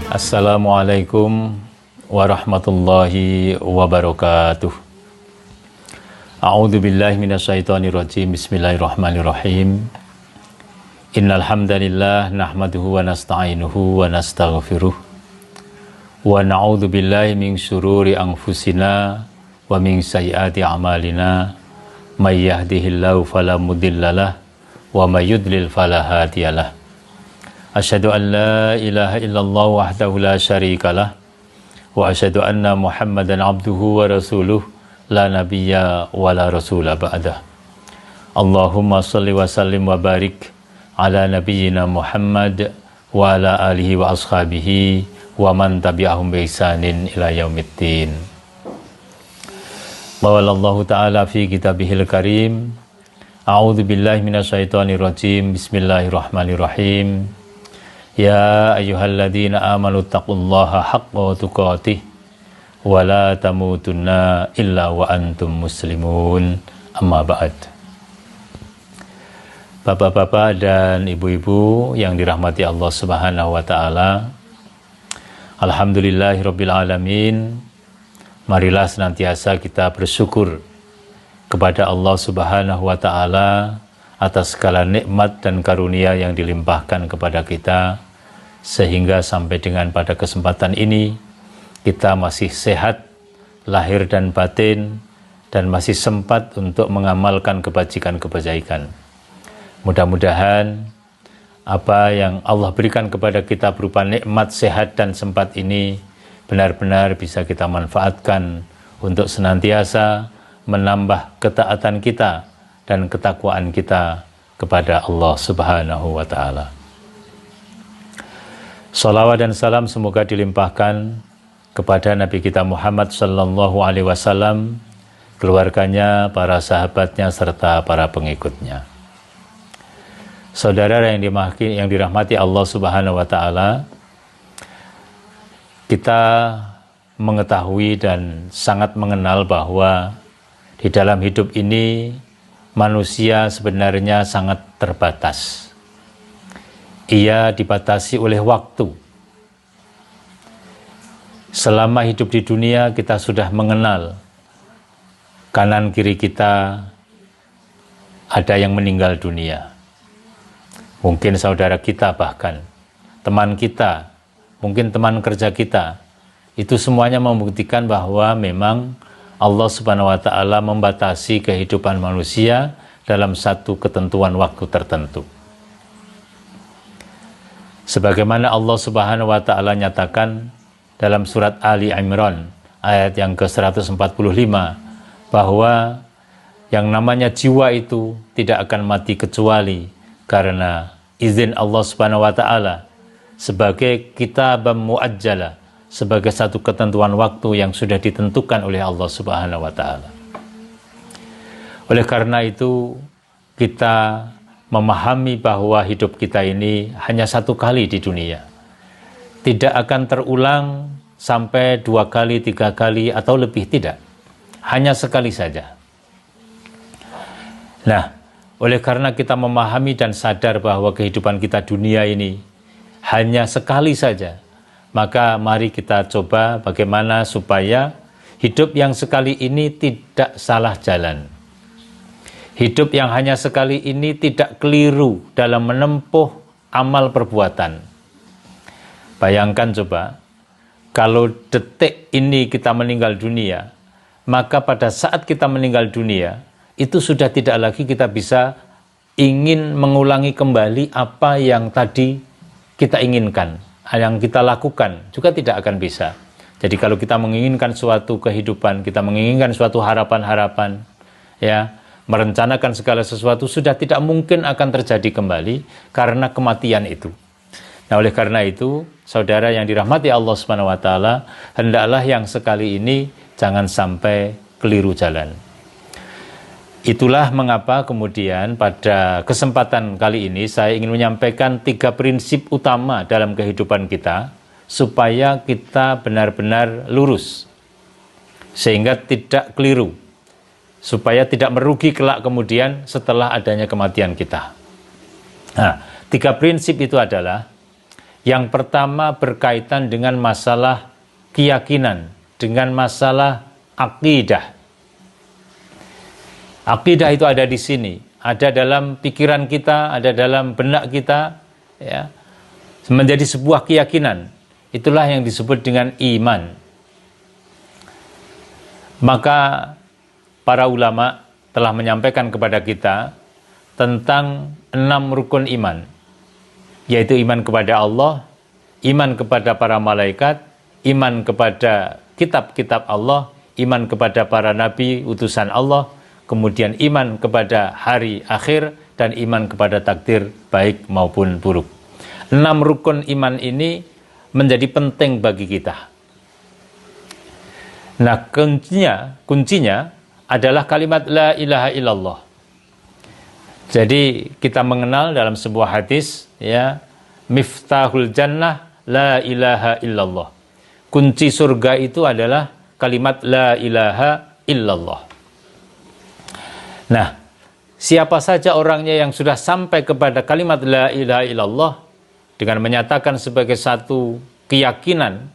Assalamualaikum warahmatullahi wabarakatuh. A'udzu billahi minasyaitonir rajim. Bismillahirrahmanirrahim. Innal hamdalillah nahmaduhu wa nasta'inuhu wa nastaghfiruh. Wa na'udzu billahi min syururi anfusina wa min sayyiati a'malina. May yahdihillahu fala mudhillalah wa may yudlil fala hadiyalah. Asyhadu an la ilaha illallah wahdahu la syarikalah wa asyhadu anna Muhammadan abduhu wa rasuluh la nabiyya wa la rasula ba'dah. Allahumma shalli wa sallim wa barik ala nabiyyina Muhammad wa ala alihi wa ashabihi wa man tabi'ahum bi ihsanin ila yaumiddin. Bawalallahu ta'ala fi kitabihil karim. A'udzu billahi minasyaitonir rajim. Bismillahirrahmanirrahim. Ya ayyuhalladzina amanu taqullaha haqqa tuqatih wa la tamutunna illa wa antum muslimun. Amma ba'd. Bapak-bapak dan ibu-ibu yang dirahmati Allah Subhanahu wa taala. Alhamdulillahirabbil alamin. Marilah senantiasa kita bersyukur kepada Allah Subhanahu wa taala atas segala nikmat dan karunia yang dilimpahkan kepada kita, sehingga sampai dengan pada kesempatan ini kita masih sehat lahir dan batin dan masih sempat untuk mengamalkan kebajikan-kebajikan. Mudah-mudahan apa yang Allah berikan kepada kita berupa nikmat sehat dan sempat ini benar-benar bisa kita manfaatkan untuk senantiasa menambah ketaatan kita dan ketakwaan kita kepada Allah Subhanahu wa taala. Salawat dan salam semoga dilimpahkan kepada Nabi kita Muhammad sallallahu alaihi wasallam, keluarganya, para sahabatnya serta para pengikutnya. Saudara yang dirahmati Allah Subhanahu wa taala, kita mengetahui dan sangat mengenal bahwa di dalam hidup ini manusia sebenarnya sangat terbatas. Ia dibatasi oleh waktu. Selama hidup di dunia kita sudah mengenal kanan kiri kita ada yang meninggal dunia. Mungkin saudara kita, bahkan teman kita, mungkin teman kerja kita. Itu semuanya membuktikan bahwa memang Allah Subhanahu wa taala membatasi kehidupan manusia dalam satu ketentuan waktu tertentu. Sebagaimana Allah Subhanahu wa taala nyatakan dalam surat Ali Imran ayat yang ke-145 bahwa yang namanya jiwa itu tidak akan mati kecuali karena izin Allah Subhanahu wa taala sebagai kitabam muajjalah, sebagai satu ketentuan waktu yang sudah ditentukan oleh Allah Subhanahu wa taala. Oleh karena itu kita memahami bahwa hidup kita ini hanya satu kali di dunia. Tidak akan terulang sampai 2 kali, 3 kali atau lebih, tidak. Hanya sekali saja. Nah, oleh karena kita memahami dan sadar bahwa kehidupan kita dunia ini hanya sekali saja, maka mari kita coba bagaimana supaya hidup yang sekali ini tidak salah jalan. Hidup yang hanya sekali ini tidak keliru dalam menempuh amal perbuatan. Bayangkan coba, kalau detik ini kita meninggal dunia, maka pada saat kita meninggal dunia, itu sudah tidak lagi kita bisa ingin mengulangi kembali apa yang tadi kita inginkan, yang kita lakukan juga tidak akan bisa. Jadi kalau kita menginginkan suatu kehidupan, kita menginginkan suatu harapan-harapan, ya, merencanakan segala sesuatu sudah tidak mungkin akan terjadi kembali karena kematian itu. Nah, oleh karena itu, saudara yang dirahmati Allah Subhanahu wa taala, hendaklah yang sekali ini jangan sampai keliru jalan. Itulah mengapa kemudian pada kesempatan kali ini saya ingin menyampaikan 3 prinsip utama dalam kehidupan kita supaya kita benar-benar lurus sehingga tidak keliru, supaya tidak merugi kelak kemudian setelah adanya kematian kita. Nah, 3 prinsip itu adalah Yang pertama berkaitan dengan masalah keyakinan, dengan masalah akidah. Akidah itu ada di sini, ada dalam pikiran kita, ada dalam benak kita, ya, menjadi sebuah keyakinan. Itulah yang disebut dengan iman. Maka para ulama telah menyampaikan kepada kita tentang 6 rukun iman, yaitu iman kepada Allah, iman kepada para malaikat, iman kepada kitab-kitab Allah, iman kepada para nabi utusan Allah, kemudian iman kepada hari akhir, dan iman kepada takdir baik maupun buruk. 6 rukun iman ini menjadi penting bagi kita. Nah, kuncinya adalah kalimat la ilaha illallah. Jadi kita mengenal dalam sebuah hadis, ya, miftahul jannah la ilaha illallah. Kunci surga itu adalah kalimat la ilaha illallah. Nah, siapa saja orangnya yang sudah sampai kepada kalimat la ilaha illallah dengan menyatakan sebagai satu keyakinan,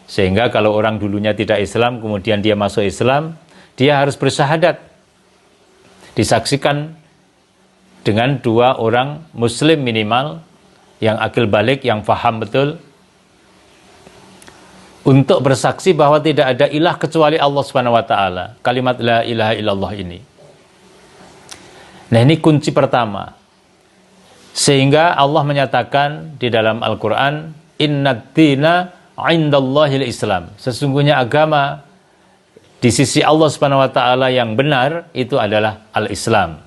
sehingga kalau orang dulunya tidak Islam kemudian dia masuk Islam, dia harus bersyahadat, disaksikan dengan 2 orang muslim minimal yang akil balik, yang faham betul, untuk bersaksi bahwa tidak ada ilah kecuali Allah Subhanahu wa taala. Kalimat la ilaha illallah ini. Nah, ini kunci pertama. Sehingga Allah menyatakan di dalam Al-Qur'an, innad dina 'indallahil Islam. Sesungguhnya agama di sisi Allah Subhanahu wa taala yang benar itu adalah al-Islam.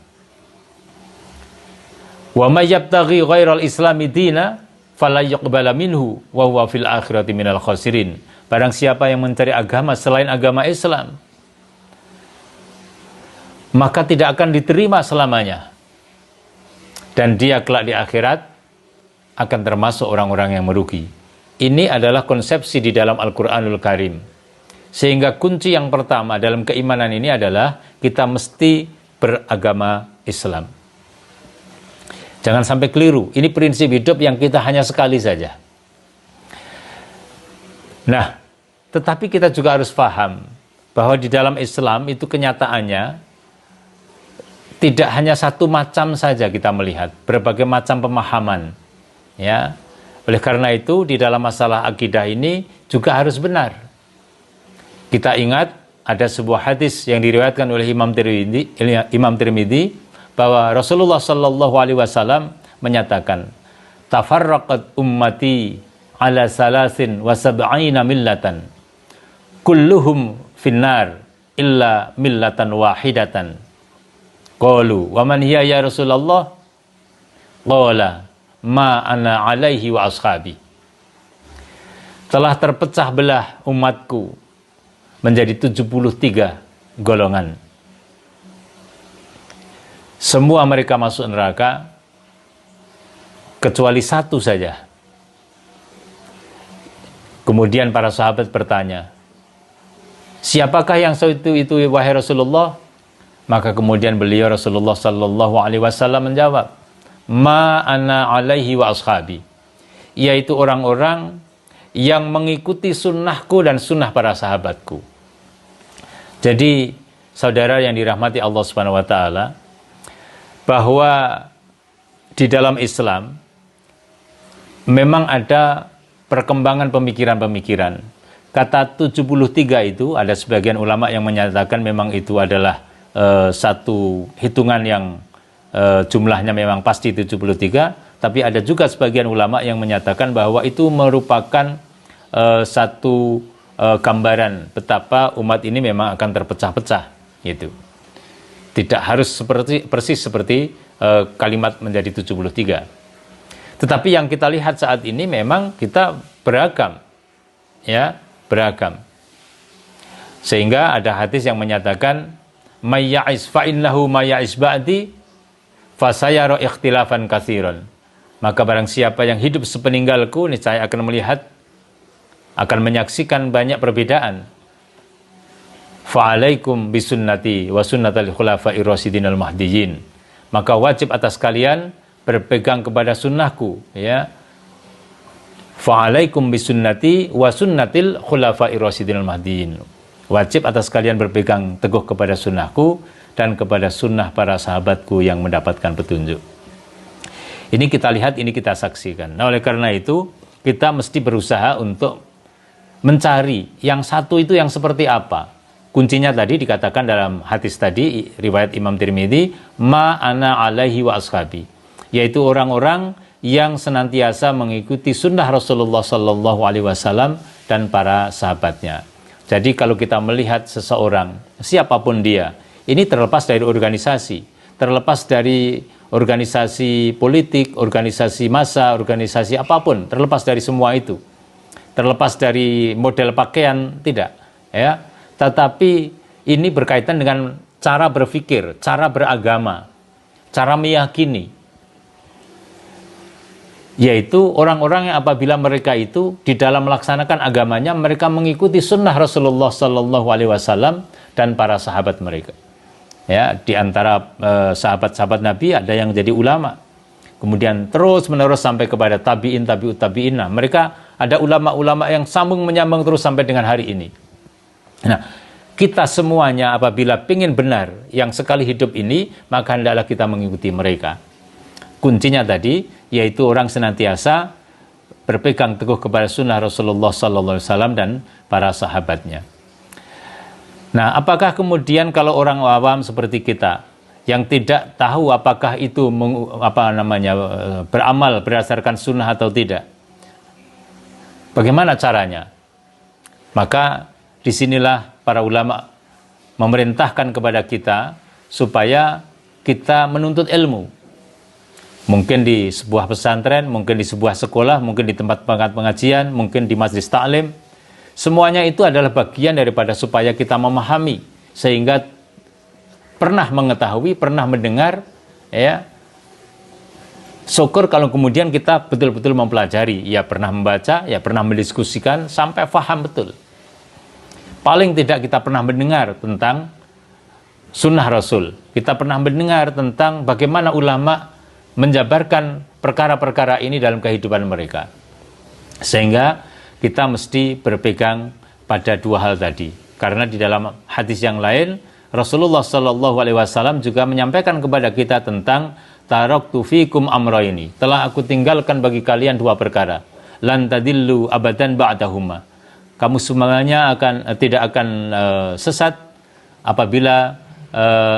Wa may yabtaghi ghairal islami dina fala yuqbala minhu wa huwa fil akhirati minal khasirin. Barang siapa yang mencari agama selain agama Islam, maka tidak akan diterima selamanya, dan dia kelak di akhirat akan termasuk orang-orang yang merugi. Ini adalah konsepsi di dalam Al-Quranul Karim. Sehingga kunci yang pertama dalam keimanan ini adalah kita mesti beragama Islam. Jangan sampai keliru, ini prinsip hidup yang kita hanya sekali saja. Nah, tetapi kita juga harus paham bahwa di dalam Islam itu kenyataannya tidak hanya satu macam saja kita melihat, berbagai macam pemahaman, ya. Oleh karena itu di dalam masalah akidah ini juga harus benar. Kita ingat ada sebuah hadis yang diriwayatkan oleh Imam Tirmidzi bahwa Rasulullah Shallallahu Alaihi Wasallam menyatakan, tafarraqat ummati ala salasin wa sab'ina millatan, kulluhum finnar illa millatan wahidatan. Qalu wa man hiya ya Rasulullah? Qala ma ana alaihi wa ashabi. Telah terpecah belah umatku menjadi 73 golongan. Semua mereka masuk neraka kecuali satu saja. Kemudian para sahabat bertanya, siapakah yang itu wahai Rasulullah? Maka kemudian beliau Rasulullah Sallallahu Alaihi Wasallam menjawab, ma ana alaihi wa ashabi, yaitu orang-orang yang mengikuti sunnahku dan sunnah para sahabatku. Jadi saudara yang dirahmati Allah Subhanahu Wa Taala, bahwa di dalam Islam memang ada perkembangan pemikiran-pemikiran. Kata 73 itu ada sebagian ulama yang menyatakan memang itu adalah satu hitungan yang jumlahnya memang pasti 73, tapi ada juga sebagian ulama yang menyatakan bahwa itu merupakan satu gambaran betapa umat ini memang akan terpecah-pecah gitu. Tidak harus persis seperti kalimat menjadi 73. Tetapi yang kita lihat saat ini memang kita beragam, ya, beragam. Sehingga ada hadis yang menyatakan may ya'is fa innahu may ya'is ba'di fa sayara ikhtilafan katsiran. Maka barang siapa yang hidup sepeninggalku, niscaya akan melihat, akan menyaksikan banyak perbedaan. Fa alaikum bisunnati wa sunnatal khulafa'ir rasyidinal mahdiyyin. Maka wajib atas kalian berpegang kepada sunnahku, ya, Fa'alaikum bisunnati wa sunnatil khulafa'ir rasyidin al-mahdiyin. Wajib atas kalian berpegang teguh kepada sunnahku dan kepada sunnah para sahabatku yang mendapatkan petunjuk. Ini kita lihat, ini kita saksikan. Nah, oleh karena itu, kita mesti berusaha untuk mencari yang satu itu yang seperti apa. Kuncinya tadi dikatakan dalam hadis tadi, riwayat Imam Tirmidzi, ma ana alaihi wa ashabi. Yaitu orang-orang yang senantiasa mengikuti sunnah Rasulullah Sallallahu Alaihi Wasallam dan para sahabatnya. Jadi kalau kita melihat seseorang, siapapun dia, ini terlepas dari organisasi, terlepas dari organisasi politik, organisasi massa, organisasi apapun, terlepas dari semua itu, terlepas dari model pakaian, tidak, ya. Tetapi ini berkaitan dengan cara berpikir, cara beragama, cara meyakini. Yaitu orang-orang yang apabila mereka itu di dalam melaksanakan agamanya, mereka mengikuti sunnah Rasulullah Sallallahu Alaihi Wasallam dan para sahabat mereka. Ya, di antara sahabat-sahabat Nabi ada yang jadi ulama, kemudian terus menerus sampai kepada tabiin, tabiut tabiin. Nah, mereka ada ulama-ulama yang sambung menyambung terus sampai dengan hari ini. Nah, kita semuanya apabila ingin benar yang sekali hidup ini, maka hendaklah kita mengikuti mereka. Kuncinya tadi, yaitu orang senantiasa berpegang teguh kepada sunnah Rasulullah SAW dan para sahabatnya. Nah, apakah kemudian kalau orang awam seperti kita, yang tidak tahu apakah itu beramal berdasarkan sunnah atau tidak, bagaimana caranya? Maka disinilah para ulama memerintahkan kepada kita supaya kita menuntut ilmu. Mungkin di sebuah pesantren, mungkin di sebuah sekolah, mungkin di tempat pengajian, mungkin di majelis taklim. Semuanya itu adalah bagian daripada supaya kita memahami, sehingga pernah mengetahui, pernah mendengar, ya. Syukur kalau kemudian kita betul-betul mempelajari, ya pernah membaca, ya pernah mendiskusikan sampai paham betul. Paling tidak kita pernah mendengar tentang sunnah Rasul. Kita pernah mendengar tentang bagaimana ulama menjabarkan perkara-perkara ini dalam kehidupan mereka. Sehingga kita mesti berpegang pada dua hal tadi. Karena di dalam hadis yang lain, Rasulullah Sallallahu Alaihi Wasallam juga menyampaikan kepada kita tentang taraktu fikum amrayni. Telah aku tinggalkan bagi kalian dua perkara. Lan tadillu abadan ba'dahuma. Kamu semuanya tidak akan sesat apabila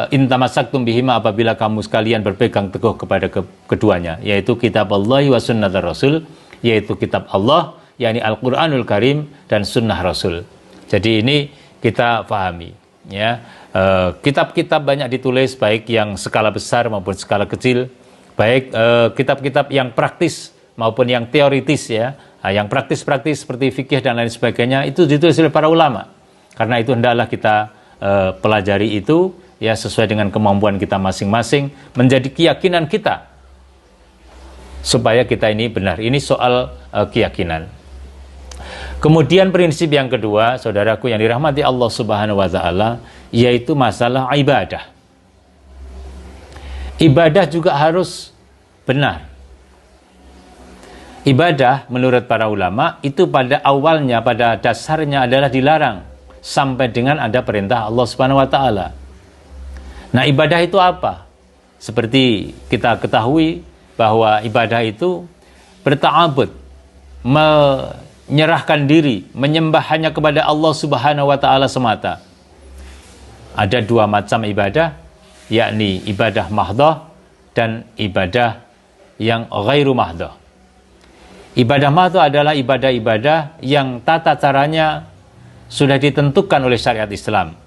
intamasaktum bihima, apabila kamu sekalian berpegang teguh kepada keduanya, yaitu kitab Allah wa sunnah Rasul, yaitu kitab Allah, yakni Al-Quranul Karim, dan sunnah Rasul. Jadi ini kita pahami, ya. Kitab-kitab banyak ditulis, baik yang skala besar maupun skala kecil, baik kitab-kitab yang praktis maupun yang teoritis, ya. Yang praktis-praktis seperti fikih dan lain sebagainya, itu ditulis oleh para ulama. Karena itu hendaklah kita pelajari itu, ya, sesuai dengan kemampuan kita masing-masing, menjadi keyakinan kita supaya kita ini benar. Ini soal keyakinan. Kemudian prinsip yang kedua, saudaraku yang dirahmati Allah Subhanahu wa taala, yaitu masalah ibadah. Ibadah juga harus benar. Ibadah menurut para ulama itu pada awalnya, pada dasarnya adalah dilarang sampai dengan ada perintah Allah Subhanahu wa taala. Nah, ibadah itu apa? Seperti kita ketahui bahwa ibadah itu berta'abud, menyerahkan diri, menyembah hanya kepada Allah Subhanahu wa taala semata. Ada dua macam ibadah, yakni ibadah mahdhah dan ibadah yang ghairu mahdhah. Ibadah mahdhah adalah ibadah-ibadah yang tata caranya sudah ditentukan oleh syariat Islam.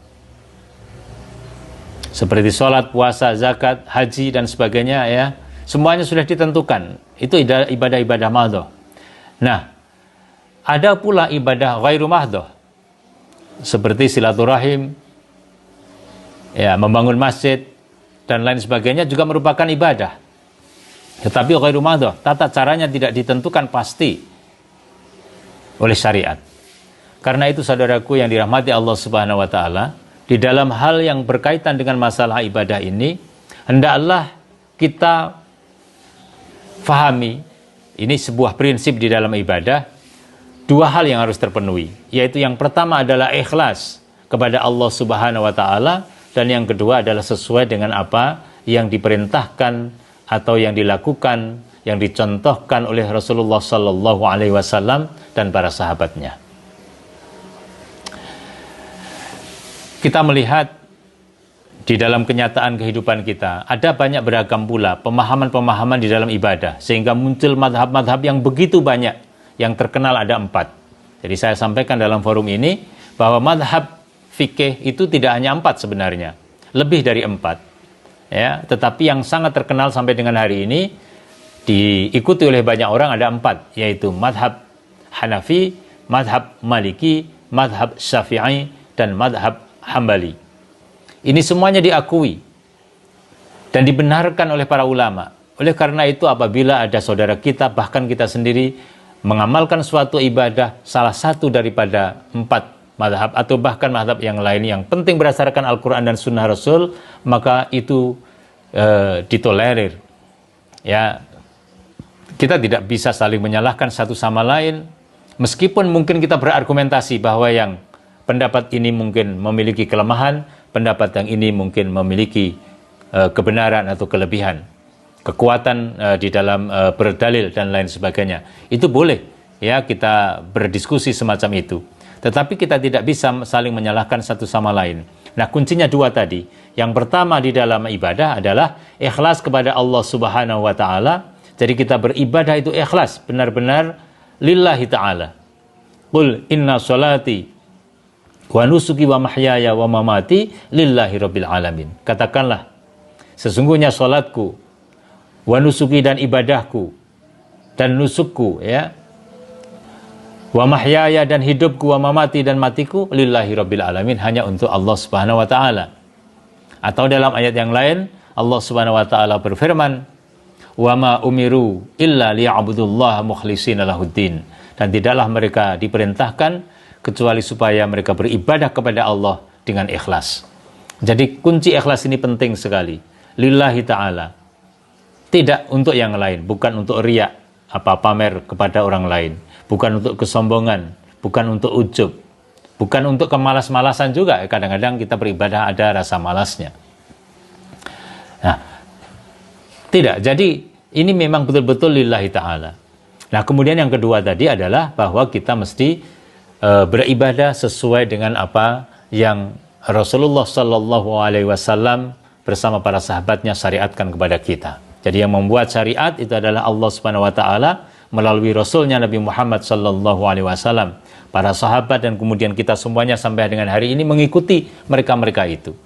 Seperti sholat, puasa, zakat, haji, dan sebagainya, ya. Semuanya sudah ditentukan. Itu ibadah-ibadah mahdhah. Nah, ada pula ibadah ghairu mahdhah. Seperti silaturahim, ya, membangun masjid, dan lain sebagainya juga merupakan ibadah. Tetapi ghairu mahdhah, tata caranya tidak ditentukan pasti oleh syariat. Karena itu, saudaraku yang dirahmati Allah Subhanahu wa taala, di dalam hal yang berkaitan dengan masalah ibadah ini, hendaklah kita fahami ini sebuah prinsip di dalam ibadah, dua hal yang harus terpenuhi, yaitu yang pertama adalah ikhlas kepada Allah Subhanahu wa taala, dan yang kedua adalah sesuai dengan apa yang diperintahkan atau yang dilakukan, yang dicontohkan oleh Rasulullah sallallahu alaihi wasallam dan para sahabatnya. Kita melihat di dalam kenyataan kehidupan kita, ada banyak beragam pula pemahaman-pemahaman di dalam ibadah, sehingga muncul madhab-madhab yang begitu banyak. Yang terkenal ada 4. Jadi saya sampaikan dalam forum ini, bahwa madhab fikih itu tidak hanya 4 sebenarnya, lebih dari 4. Ya, tetapi yang sangat terkenal sampai dengan hari ini, diikuti oleh banyak orang ada 4, yaitu madhab Hanafi, madhab Maliki, madhab Syafi'i, dan madhab Hambali. Ini semuanya diakui dan dibenarkan oleh para ulama. Oleh karena itu, apabila ada saudara kita, bahkan kita sendiri, mengamalkan suatu ibadah salah satu daripada 4 madhab atau bahkan madhab yang lain yang penting berdasarkan Al-Quran dan Sunnah Rasul, maka itu ditolerir. Ya, kita tidak bisa saling menyalahkan satu sama lain, meskipun mungkin kita berargumentasi bahwa yang pendapat ini mungkin memiliki kelemahan, pendapat yang ini mungkin memiliki kebenaran atau kelebihan, kekuatan di dalam berdalil dan lain sebagainya. Itu boleh ya, kita berdiskusi semacam itu. Tetapi kita tidak bisa saling menyalahkan satu sama lain. Nah, kuncinya 2 tadi. Yang pertama di dalam ibadah adalah ikhlas kepada Allah Subhanahu wa taala. Jadi kita beribadah itu ikhlas, benar-benar lillahi ta'ala. Qul inna sholati wa nusuki wa mahyaya wa mamati lillahi rabbil alamin. Katakanlah, sesungguhnya salatku, wa nusuki dan ibadahku, dan nusukku, ya, wa mahyaya dan hidupku, wa mamati dan matiku, lillahi rabbil alamin, hanya untuk Allah Subhanahu wa taala. Atau dalam ayat yang lain, Allah Subhanahu wa taala berfirman, wa ma umiru illa liya'budullaha mukhlishina lahuddin, dan tidaklah mereka diperintahkan kecuali supaya mereka beribadah kepada Allah dengan ikhlas. Jadi kunci ikhlas ini penting sekali. Lillahi ta'ala. Tidak untuk yang lain, bukan untuk riya, pamer kepada orang lain, bukan untuk kesombongan, bukan untuk ujub, bukan untuk kemalas-malasan juga. Kadang-kadang kita beribadah ada rasa malasnya. Nah, tidak. Jadi ini memang betul-betul lillahi ta'ala. Nah, kemudian yang kedua tadi adalah bahwa kita mesti beribadah sesuai dengan apa yang Rasulullah Sallallahu Alaihi Wasallam bersama para sahabatnya syariatkan kepada kita. Jadi yang membuat syariat itu adalah Allah Subhanahu Wa Taala melalui Rasulnya Nabi Muhammad Sallallahu Alaihi Wasallam, para sahabat, dan kemudian kita semuanya sampai dengan hari ini mengikuti mereka-mereka itu.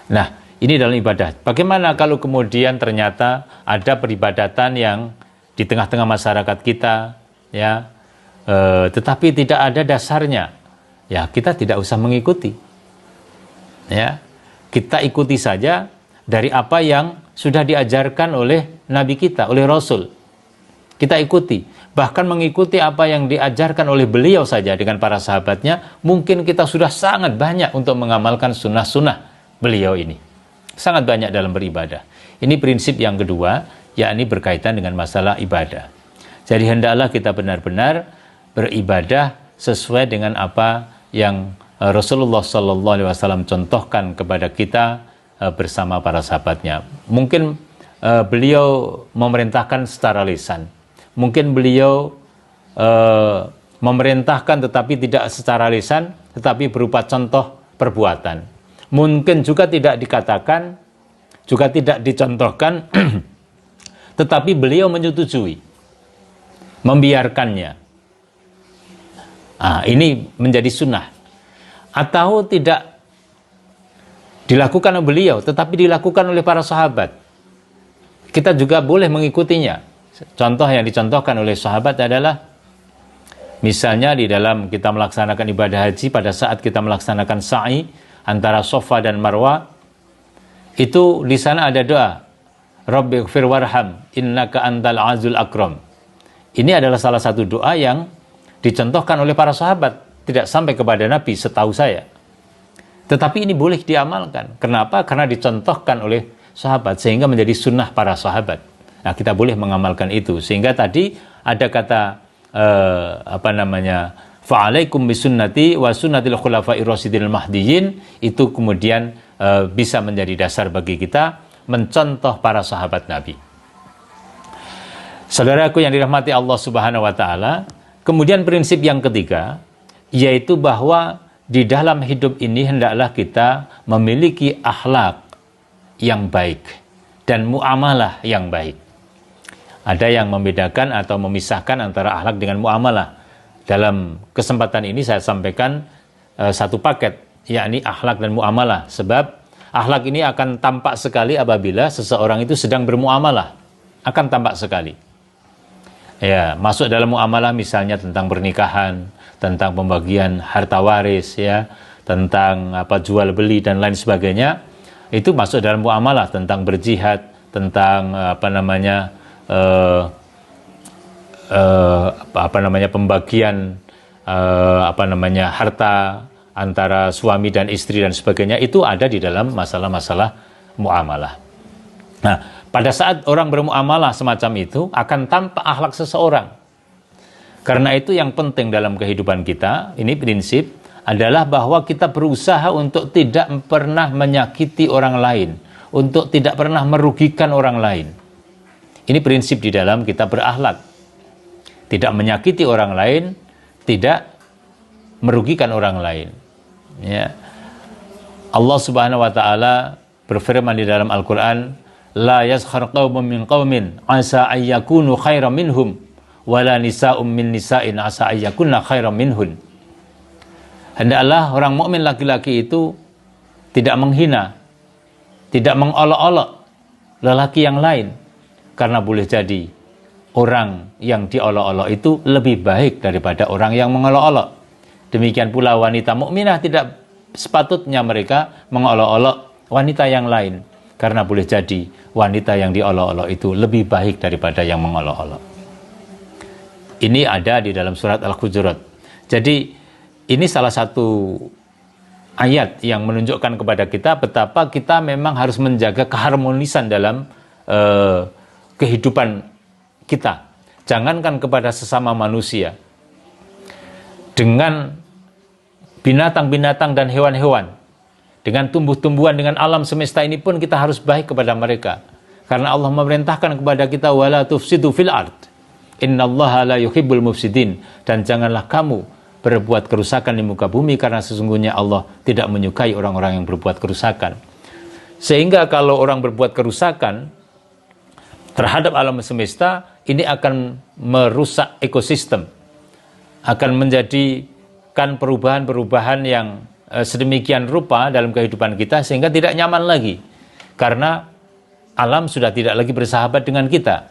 Nah, ini dalam ibadah. Bagaimana kalau kemudian ternyata ada peribadatan yang di tengah-tengah masyarakat kita, ya, tetapi tidak ada dasarnya, ya kita tidak usah mengikuti. Ya, kita ikuti saja dari apa yang sudah diajarkan oleh Nabi kita, oleh Rasul. Kita ikuti, bahkan mengikuti apa yang diajarkan oleh beliau saja dengan para sahabatnya, mungkin kita sudah sangat banyak untuk mengamalkan sunnah-sunnah beliau ini. Sangat banyak dalam beribadah. Ini prinsip yang kedua, yakni berkaitan dengan masalah ibadah. Jadi hendaklah kita benar-benar beribadah sesuai dengan apa yang Rasulullah Sallallahu Alaihi Wasallam contohkan kepada kita bersama para sahabatnya. Mungkin beliau memerintahkan secara lisan, mungkin beliau memerintahkan tetapi tidak secara lisan, tetapi berupa contoh perbuatan. Mungkin juga tidak dikatakan, juga tidak dicontohkan, tetapi beliau menyetujui, membiarkannya. Ini menjadi sunnah. Atau tidak dilakukan oleh beliau, tetapi dilakukan oleh para sahabat. Kita juga boleh mengikutinya. Contoh yang dicontohkan oleh sahabat adalah, misalnya di dalam kita melaksanakan ibadah haji, pada saat kita melaksanakan sa'i antara Safa dan Marwa, itu di sana ada doa, Rabbighfir warham, innaka antal azul akram. Ini adalah salah satu doa yang dicontohkan oleh para sahabat, tidak sampai kepada Nabi setahu saya. Tetapi ini boleh diamalkan. Kenapa? Karena dicontohkan oleh sahabat, sehingga menjadi sunnah para sahabat. Nah, kita boleh mengamalkan itu. Sehingga tadi ada kata fa'alaikum bisunnati wa sunnatil khulafa'ir rasyidil mahdiyyin, itu kemudian bisa menjadi dasar bagi kita mencontoh para sahabat Nabi. Saudaraku yang dirahmati Allah Subhanahu wa taala, kemudian prinsip yang ketiga yaitu bahwa di dalam hidup ini hendaklah kita memiliki akhlak yang baik dan muamalah yang baik. Ada yang membedakan atau memisahkan antara akhlak dengan muamalah. Dalam kesempatan ini saya sampaikan satu paket, yakni akhlak dan muamalah. Sebab akhlak ini akan tampak sekali apabila seseorang itu sedang bermuamalah. Akan tampak sekali. Ya, masuk dalam muamalah misalnya tentang pernikahan, tentang pembagian harta waris, ya, tentang jual beli dan lain sebagainya. Itu masuk dalam muamalah, tentang berjihad, tentang pembagian harta antara suami dan istri dan sebagainya. Itu ada di dalam masalah-masalah muamalah. Nah, pada saat orang bermuamalah semacam itu akan tampak akhlak seseorang. Karena itu yang penting dalam kehidupan kita, ini prinsip adalah bahwa kita berusaha untuk tidak pernah menyakiti orang lain, untuk tidak pernah merugikan orang lain. Ini prinsip di dalam kita berakhlak. Tidak menyakiti orang lain, tidak merugikan orang lain. Ya. Allah Subhanahu wa taala berfirman di dalam Al-Qur'an, la yaskhar qaumun min qaumin asa ayyakunu khairan minhum wala nisa'um min nisa'in asa ayyakunna khairan minhun. Hendaklah orang mukmin laki-laki itu tidak menghina, tidak mengolok-olok lelaki yang lain, karena boleh jadi orang yang diolok-olok itu lebih baik daripada orang yang mengolok-olok. Demikian pula wanita mukminah tidak sepatutnya mereka mengolok-olok wanita yang lain, karena boleh jadi wanita yang diolok-olok itu lebih baik daripada yang mengolok-olok. Ini ada di dalam surat Al-Hujurat. Jadi ini salah satu ayat yang menunjukkan kepada kita betapa kita memang harus menjaga keharmonisan dalam kehidupan kita. Jangankan kepada sesama manusia, dengan binatang-binatang dan hewan-hewan, dengan tumbuh-tumbuhan, dengan alam semesta ini pun kita harus baik kepada mereka. Karena Allah memerintahkan kepada kita, wala tufsidu fil ard, innallaha la yuhibbul mufsidin, dan janganlah kamu berbuat kerusakan di muka bumi, karena sesungguhnya Allah tidak menyukai orang-orang yang berbuat kerusakan. Sehingga kalau orang berbuat kerusakan terhadap alam semesta, ini akan merusak ekosistem, akan menjadikan perubahan-perubahan yang sedemikian rupa dalam kehidupan kita, sehingga tidak nyaman lagi, karena alam sudah tidak lagi bersahabat dengan kita.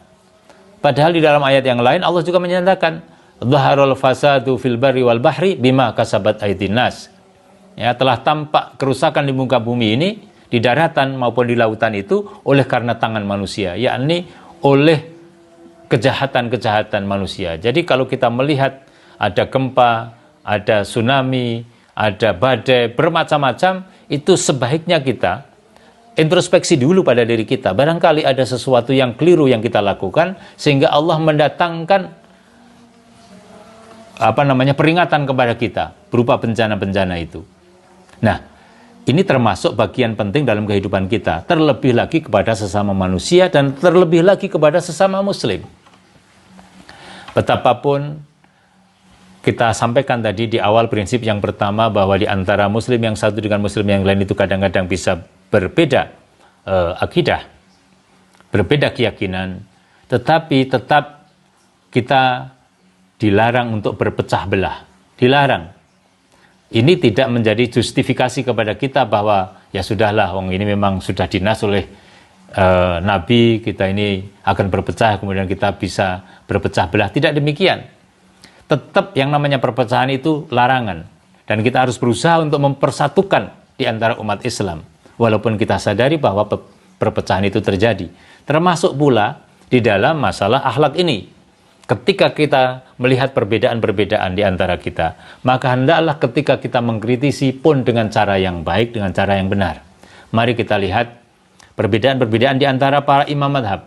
Padahal di dalam ayat yang lain Allah juga menyatakan, dhaharul fasadu fil barri wal bahri bima kasabat aydin nas. Ya, telah tampak kerusakan di muka bumi ini, di daratan maupun di lautan itu, oleh karena tangan manusia, yakni oleh kejahatan-kejahatan manusia. Jadi kalau kita melihat ada gempa, ada tsunami, ada badai, bermacam-macam, itu sebaiknya kita introspeksi dulu pada diri kita. Barangkali ada sesuatu yang keliru yang kita lakukan, sehingga Allah mendatangkan peringatan kepada kita berupa bencana-bencana itu. Nah, ini termasuk bagian penting dalam kehidupan kita, terlebih lagi kepada sesama manusia dan terlebih lagi kepada sesama muslim. Betapapun kita sampaikan tadi di awal prinsip yang pertama, bahwa di antara muslim yang satu dengan muslim yang lain itu kadang-kadang bisa berbeda akidah, berbeda keyakinan, tetapi tetap kita dilarang untuk berpecah belah, dilarang. Ini tidak menjadi justifikasi kepada kita bahwa ya sudahlah, wong ini memang sudah dinas oleh Nabi, kita ini akan berpecah, kemudian kita bisa berpecah belah. Tidak demikian. Tetap yang namanya perpecahan itu larangan, dan kita harus berusaha untuk mempersatukan di antara umat Islam, walaupun kita sadari bahwa perpecahan itu terjadi. Termasuk pula di dalam masalah akhlak ini. Ketika kita melihat perbedaan-perbedaan di antara kita, maka hendaklah ketika kita mengkritisi pun dengan cara yang baik, dengan cara yang benar. Mari kita lihat perbedaan-perbedaan di antara para imam madhab.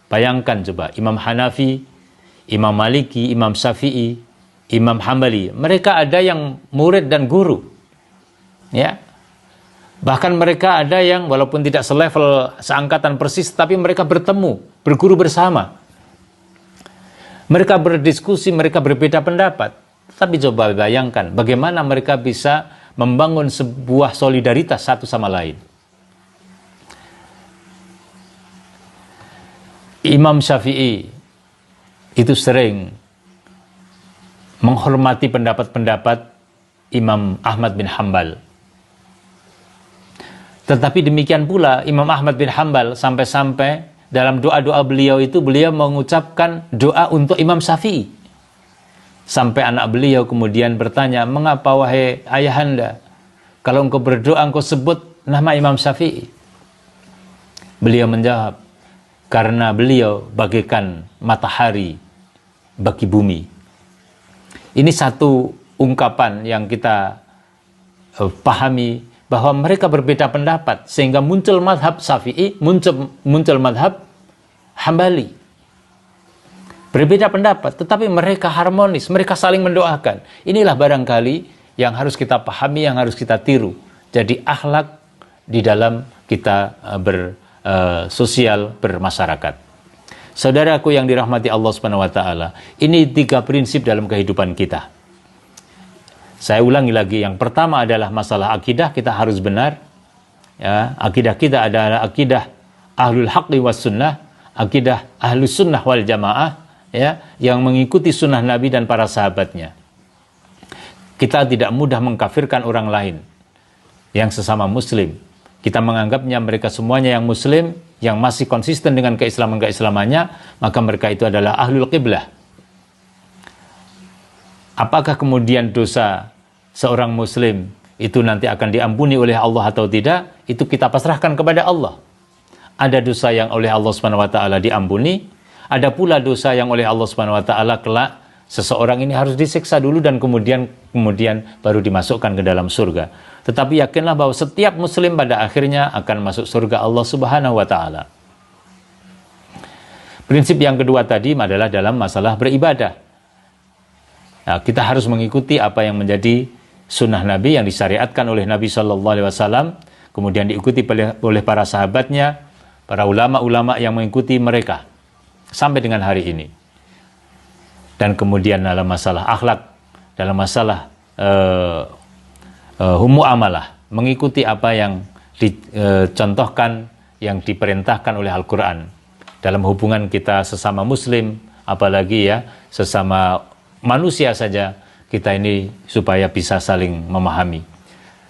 Bayangkan coba, Imam Hanafi, Imam Maliki, Imam Syafi'i, Imam Hambali, mereka ada yang murid dan guru. Ya. Bahkan mereka ada yang walaupun tidak selevel, seangkatan persis, tapi mereka bertemu, berguru bersama. Mereka berdiskusi, mereka berbeda pendapat. Tapi coba bayangkan bagaimana mereka bisa membangun sebuah solidaritas satu sama lain. Imam Syafi'i itu sering menghormati pendapat-pendapat Imam Ahmad bin Hambal. Tetapi demikian pula Imam Ahmad bin Hambal sampai-sampai dalam doa-doa beliau itu beliau mengucapkan doa untuk Imam Syafi'i. Sampai anak beliau kemudian bertanya, "Mengapa wahai ayahanda, kalau engkau berdoa engkau sebut nama Imam Syafi'i?" Beliau menjawab, "Karena beliau bagaikan matahari bagi bumi." Ini satu ungkapan yang kita pahami bahwa mereka berbeda pendapat sehingga muncul mazhab Syafi'i, muncul mazhab Hambali. Berbeda pendapat, tetapi mereka harmonis, mereka saling mendoakan. Inilah barangkali yang harus kita pahami, yang harus kita tiru. Jadi akhlak di dalam kita bersosial, bermasyarakat. Saudaraku yang dirahmati Allah Subhanahu wa taala, ini 3 prinsip dalam kehidupan kita. Saya ulangi lagi, yang pertama adalah masalah akidah, kita harus benar. Ya, akidah kita adalah akidah ahlul haqqi was sunnah, akidah ahlus sunnah wal jamaah, ya, yang mengikuti sunnah Nabi dan para sahabatnya. Kita tidak mudah mengkafirkan orang lain yang sesama muslim. Kita menganggapnya mereka semuanya yang muslim, yang masih konsisten dengan keislamannya, maka mereka itu adalah ahlul qiblah. Apakah kemudian dosa seorang muslim itu nanti akan diampuni oleh Allah atau tidak? Itu kita pasrahkan kepada Allah. Ada dosa yang oleh Allah Subhanahu wa taala diampuni, ada pula dosa yang oleh Allah Subhanahu wa taala kelak seseorang ini harus disiksa dulu dan kemudian baru dimasukkan ke dalam surga. Tetapi yakinlah bahwa setiap muslim pada akhirnya akan masuk surga Allah Subhanahu wa taala. Prinsip yang kedua tadi adalah dalam masalah beribadah. Nah, kita harus mengikuti apa yang menjadi sunnah Nabi yang disyariatkan oleh Nabi Shallallahu Alaihi Wasallam, kemudian diikuti oleh para sahabatnya, para ulama-ulama yang mengikuti mereka sampai dengan hari ini. Dan kemudian dalam masalah akhlak, dalam masalah muamalah, mengikuti apa yang dicontohkan, yang diperintahkan oleh Al-Quran dalam hubungan kita sesama Muslim, apalagi ya sesama manusia saja, kita ini supaya bisa saling memahami.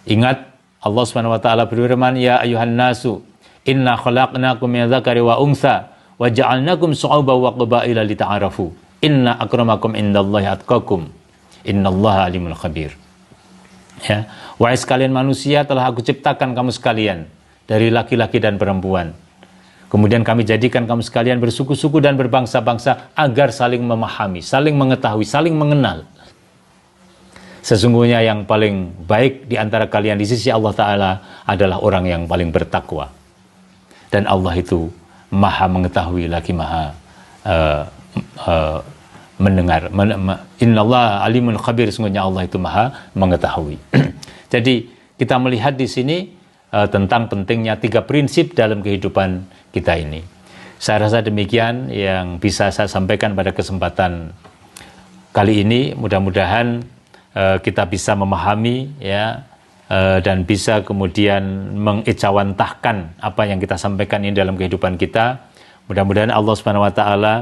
Ingat Allah Subhanahu wa taala berfirman, "Ya ayuhan nasu, inna khalaqnakum min dzakari wa untha wa ja'alnakum syu'uban wa qabaila lita'arafu. Inna akramakum indallahi atqakum. Innallaha alimul khabir." Ya, wahai sekalian manusia, telah aku ciptakan kamu sekalian dari laki-laki dan perempuan. Kemudian kami jadikan kamu sekalian bersuku-suku dan berbangsa-bangsa agar saling memahami, saling mengetahui, saling mengenal. Sesungguhnya yang paling baik di antara kalian di sisi Allah Ta'ala adalah orang yang paling bertakwa. Dan Allah itu maha mengetahui lagi maha mendengar. Innallaha alimun khabir, sesungguhnya Allah itu maha mengetahui. Jadi kita melihat di sini tentang pentingnya 3 prinsip dalam kehidupan kita ini. Saya rasa demikian yang bisa saya sampaikan pada kesempatan kali ini. Mudah-mudahan kita bisa memahami ya dan bisa kemudian mengejawantahkan apa yang kita sampaikan ini dalam kehidupan kita. Mudah-mudahan Allah Subhanahu wa taala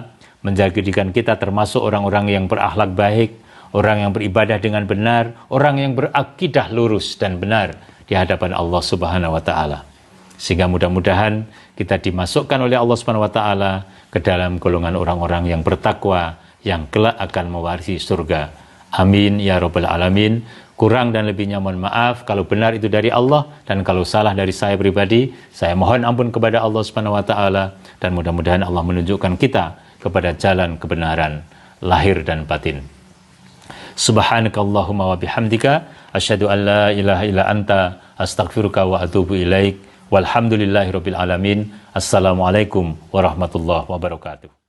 menjadikan kita termasuk orang-orang yang berakhlak baik, orang yang beribadah dengan benar, orang yang berakidah lurus dan benar di hadapan Allah Subhanahu wa taala. Sehingga mudah-mudahan kita dimasukkan oleh Allah Subhanahu wa taala ke dalam golongan orang-orang yang bertakwa yang kelak akan mewarisi surga. Amin ya rabbal alamin. Kurang dan lebihnya mohon maaf. Kalau benar itu dari Allah dan kalau salah dari saya pribadi, saya mohon ampun kepada Allah Subhanahu wa taala dan mudah-mudahan Allah menunjukkan kita kepada jalan kebenaran lahir dan batin. Subhanakallahumma wa bihamdika asyhadu an la ilaha illa anta astaghfiruka wa atubu ilaik. Walhamdulillahirabbil alamin. Assalamualaikum warahmatullahi wabarakatuh.